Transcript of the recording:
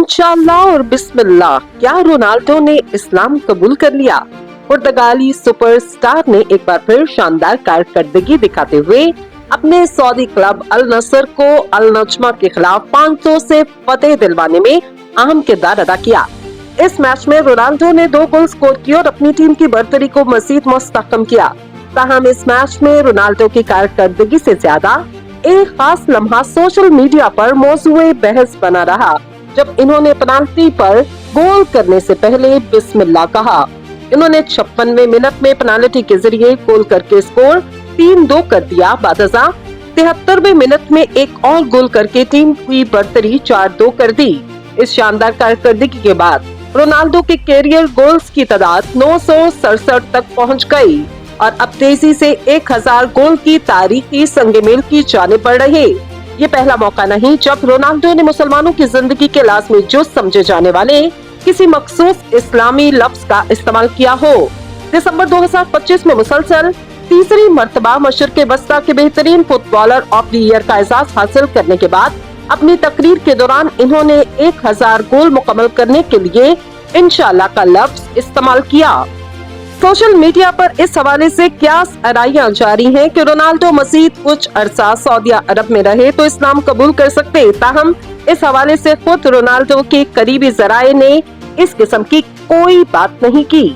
इंशाअल्लाह और बिस्मिल्लाह, क्या रोनाल्डो ने इस्लाम कबूल कर लिया? पुर्तगाली सुपरस्टार ने एक बार फिर शानदार कारकर्दगी दिखाते हुए अपने सऊदी क्लब अल नसर को अल नजमा के खिलाफ 500 से फतेह दिलवाने में अहम किरदार अदा किया। इस मैच में रोनाल्डो ने 2 गोल स्कोर किए और अपनी टीम की बढ़तरी को मजीद मुस्तहकम किया। ताहम इस मैच में रोनाल्डो की कारकर्दगी से ज्यादा एक खास लम्हा सोशल मीडिया पर मौजूए बहस बना रहा, जब इन्होंने पेनाल्टी पर गोल करने से पहले बिस्मिल्लाह कहा। इन्होंने 56वें मिनट में पेनाल्टी के जरिए गोल करके स्कोर 3-2 कर दिया। बादशाह 73वें मिनट में एक और गोल करके टीम की बढ़तरी 4-2 कर दी। इस शानदार कारकर्दगी के बाद रोनाल्डो के कैरियर गोल्स की तादाद 967 तक पहुंच गई और अब तेजी से 1000 गोल की तारीखी संगमेल की जाने पड़ रही। ये पहला मौका नहीं जब रोनाल्डो ने मुसलमानों की जिंदगी के लाज़मी जुज़ समझे जाने वाले किसी मखसूस इस्लामी लफ्ज का इस्तेमाल किया हो। दिसंबर 2025 में मुसलसल तीसरी मर्तबा मशरिक़ वस्ता के बेहतरीन फुटबॉलर ऑफ द ईयर का एजाज हासिल करने के बाद अपनी तकरीर के दौरान इन्होंने 1000 गोल मुकम्मल करने के लिए इंशाअल्लाह का लफ्ज इस्तेमाल किया। सोशल मीडिया पर इस हवाले से क्यास आराइयां जारी हैं कि रोनाल्डो मजीद कुछ अरसा सऊदी अरब में रहे तो इस्लाम कबूल कर सकते। ताहम इस हवाले से खुद रोनाल्डो के करीबी जराये ने इस किस्म की कोई बात नहीं की।